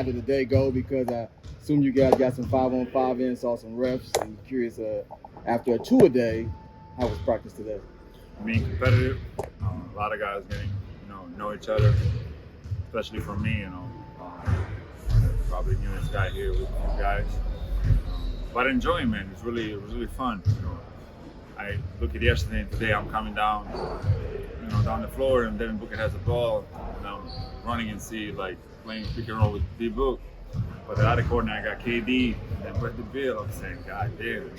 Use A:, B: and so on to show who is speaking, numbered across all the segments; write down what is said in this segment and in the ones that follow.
A: did the day go? Because I assume you guys got some 5-on-5 in, saw some refs. I'm curious, after a two-a-day, how was practice today?
B: Being competitive, a lot of guys getting, know each other, especially for me, probably the newest guy here with you guys. But enjoying, man, it was really fun. I look at yesterday and today. I'm coming down, down the floor, and Devin Booker has the ball, and I'm running and see like playing pick and roll with D-Book. But the other corner, I got KD, and then Bradley Beal. I'm saying, God damn.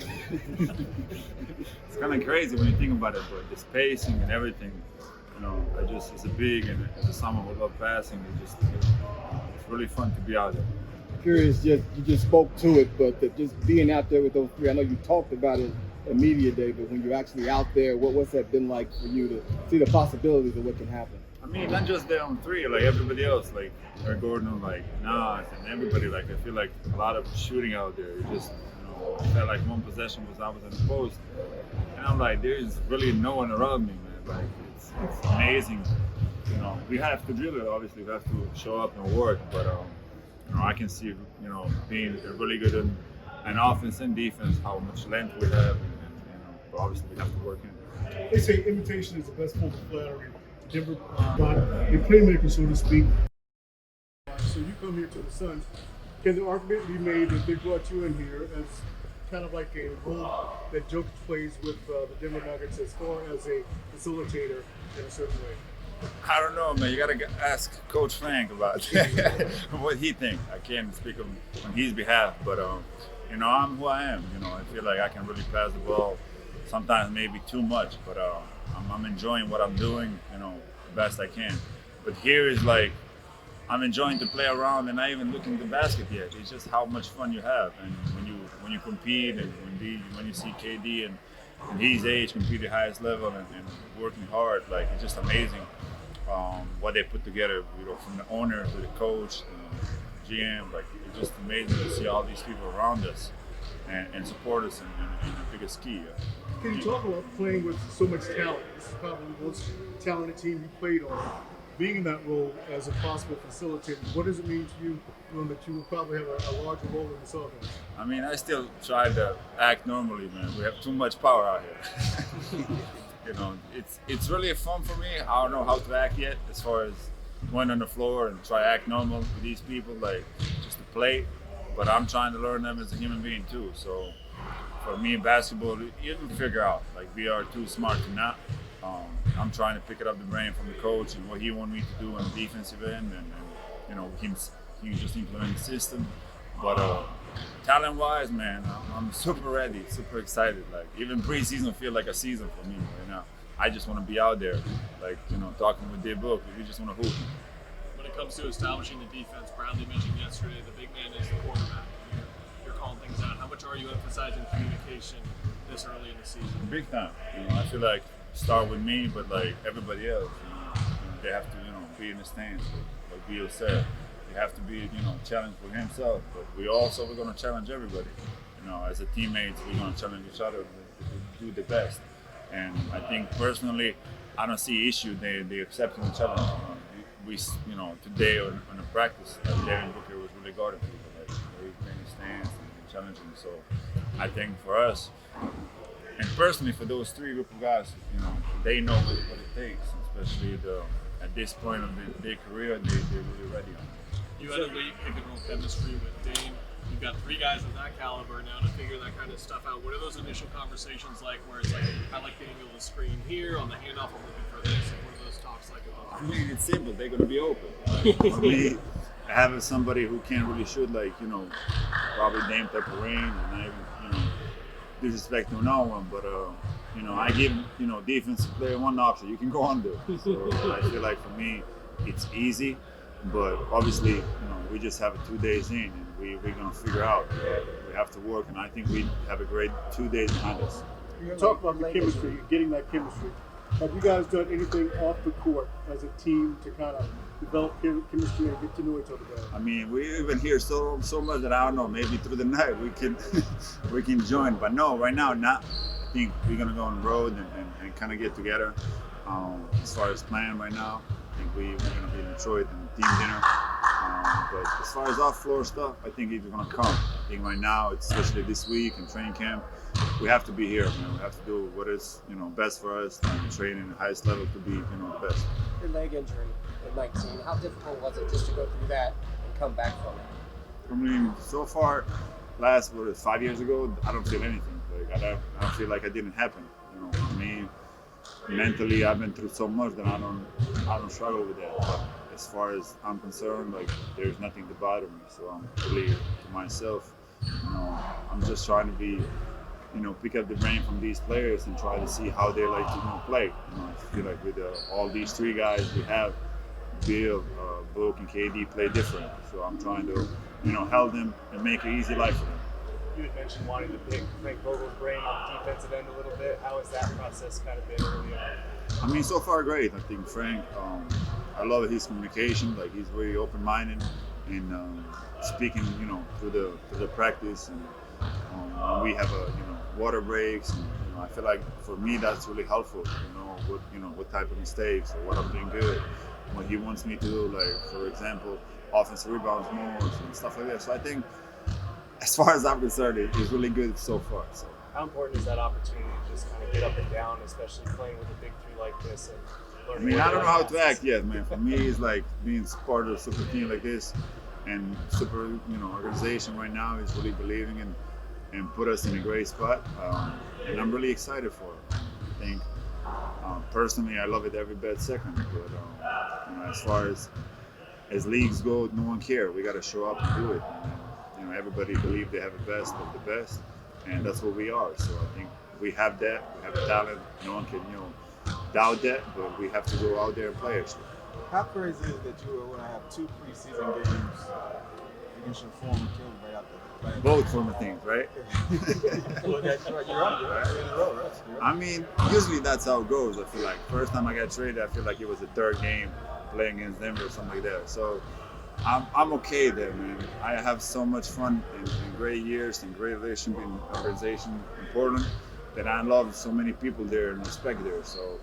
B: It's kind of crazy when you think about it, but the spacing and everything, it's a big, and as a someone who loves passing, it's really fun to be out there.
A: Curious, you just spoke to it, but just being out there with those three, I know you talked about it at media day, but when you're actually out there, what's that been like for you to see the possibilities of what can happen?
B: I mean, not just there on three, like everybody else, like Eric Gordon, like Nas, and everybody. Like I feel like a lot of shooting out there. It just, I felt like one possession was I was in the post, and I'm like, there's really no one around me, man. Like it's amazing. We have to do it. Obviously, we have to show up and work, but I can see, being really good in offense and defense, how much length we have, but obviously we have to work in.
C: They say imitation is the best form of flattery. Denver got a playmaker, so to speak. So you come here to the Suns. Can the argument be made that they brought you in here as kind of like a role that Jokic plays with the Denver Nuggets as far as a facilitator in a certain way?
B: I don't know, man. You gotta ask Coach Frank about what he thinks. I can't speak on his behalf, but I'm who I am. I feel like I can really pass the ball. Sometimes maybe too much, but I'm enjoying what I'm doing, the best I can. But here is like I'm enjoying to play around and not even looking at the basket yet. It's just how much fun you have, and when you compete, and when you see KD and his age compete at the highest level and working hard, like it's just amazing. What they put together, from the owner to the coach, GM, like it's just amazing to see all these people around us and support us in the biggest key.
C: Can you talk about playing with so much talent? This is probably the most talented team you played on. Being in that role as a possible facilitator, what does it mean to you, knowing that you will probably have a larger role in this offense?
B: I mean, I still try to act normally, man. We have too much power out here. It's really fun for me. I don't know how to act yet, as far as going on the floor and try to act normal with these people, like just to play. But I'm trying to learn them as a human being too. So for me in basketball, you can figure out, like we are too smart to not. I'm trying to pick it up the brain from the coach and what he wants me to do on the defensive end, and he just implement the system. But talent-wise, man, I'm super ready, super excited. Like even preseason feel like a season for me right now. I just want to be out there, like talking with D-Book. We just want to hoop.
D: When it comes to establishing the defense, Bradley mentioned yesterday, the big man is the quarterback. You're calling things out. How much are you emphasizing communication this early in the season?
B: Big time. I feel like start with me, but like everybody else, they have to, be in the stands. Like Beal said, they have to be, challenged for himself. But we're going to challenge everybody. As a teammates, we're going to challenge each other to do the best. And I think personally, I don't see issue. They accepting the challenge. We today on the practice, Devin Booker was really guarding people, like very playing stance and challenging. So I think for us, and personally for those three group of guys, they know what it takes, especially at this point of their career, they're really ready on it.
D: You had elite pick and roll chemistry with Dame. You've got three guys of that caliber now to figure that kind of stuff out. What are those initial conversations like where it's like, I like being able to screen here, on the handoff, I'm looking for this, and what are those talks like about?
B: I mean, it's simple. They're going to be open. For me, having somebody who can't really shoot, like, probably Dame type of range, and not even, disrespect to no one, but, I give, defensive player one option. You can go under. So I feel like for me, it's easy, but obviously, we just have 2 days in, and we're going to figure out. We have to work, and I think we have a great 2 days behind us.
C: You talk about the chemistry, getting that chemistry. Have you guys done anything off the court as a team to kind of develop chemistry and get to know each other better?
B: I mean, we even hear so much that I don't know. Maybe through the night we can join, but no, right now not. I think we're gonna go on the road and kind of get together. As far as plan right now, I think we're gonna be in Detroit and team dinner. But as far as off-floor stuff, I think it's gonna come. I think right now, especially this week in training camp, we have to be here, man. We have to do what is, best for us and train in the highest level to be, the best.
E: Your leg injury in 19, how difficult was it just to go through that and come back from it?
B: I mean, so far, last 5 years ago, I don't feel anything. Like I don't feel like it didn't happen. For me, mentally, I've been through so much that I don't struggle with that. But as far as I'm concerned, like there's nothing to bother me. So I'm really to myself. I'm just trying to be, pick up the brain from these players and try to see how they like to play. I feel like with all these three guys we have, Beal, Book, and KD play different. So I'm trying to, help them and make it easy life for them.
F: You had mentioned wanting to pick Frank Vogel's brain on the defensive end a little bit. How has that process kind of been early on?
B: I mean, so far great. I think Frank, I love his communication. Like he's very open-minded and speaking, through the practice and when we have water breaks. And, I feel like for me that's really helpful. What type of mistakes or what I'm doing good, what he wants me to do. Like for example, offensive rebounds more and stuff like that. So I think, as far as I'm concerned, it's really good so far. So.
F: How important is that opportunity to just kind of get up and down, especially playing with a big three like this? And
B: I mean, I don't know how to act yet, man. For me, it's like being part of a super team like this and super, organization right now is really believing and put us in a great spot. And I'm really excited for it. I think, personally, I love it every bad second. But, as far as leagues go, no one cares. We got to show up and do it. Everybody believe they have the best of the best, and that's what we are. So I think we have that. We have the talent. No one can, doubt that, but we have to go out there and play actually.
A: How crazy is that you were going to have 2 preseason games against your former team right out there?
B: Both former teams, right?
A: You're right.
B: I mean, usually that's how it goes. I feel like first time I got traded, I feel like it was the 3rd game playing against Denver or something like that. So I'm okay there, man. I have so much fun in great years and great relationship in organization in Portland that I love so many people there and respect there. So,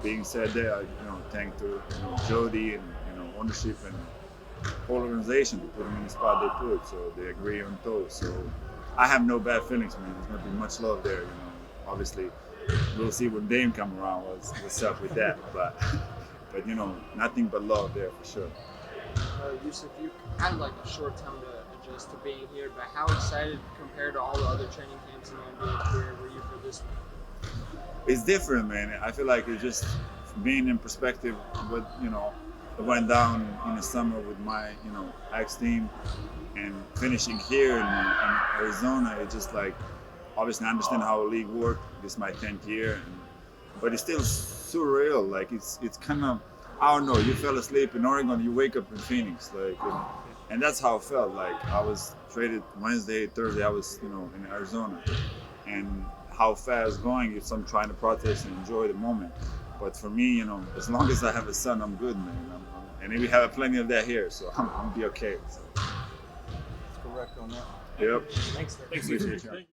B: being said that, I thank to Jody and ownership and whole organization to put them in the spot they put. So they agree on those. So I have no bad feelings, man. There's gonna be much love there. Obviously we'll see when Dame come around what's up with that, but nothing but love there for sure.
E: Jusuf, you had like a short time to adjust to being here, but how excited compared to all the other training camps in the NBA career were you for this one?
B: It's different, man. I feel like it's just being in perspective with, I went down in the summer with my, ex-team and finishing here in Arizona. It's just like, obviously I understand how a league works. This is my 10th year, but it's still surreal. Like it's kind of, I don't know, you fell asleep in Oregon, you wake up in Phoenix, and that's how it felt. Like I was traded Wednesday, Thursday, I was, in Arizona, and how fast going is I'm trying to process and enjoy the moment. But for me, as long as I have a son, I'm good, man. And we have plenty of that here, so I'm be okay. So.
A: That's correct on that.
B: Yep.
E: Thanks.
B: Appreciate you.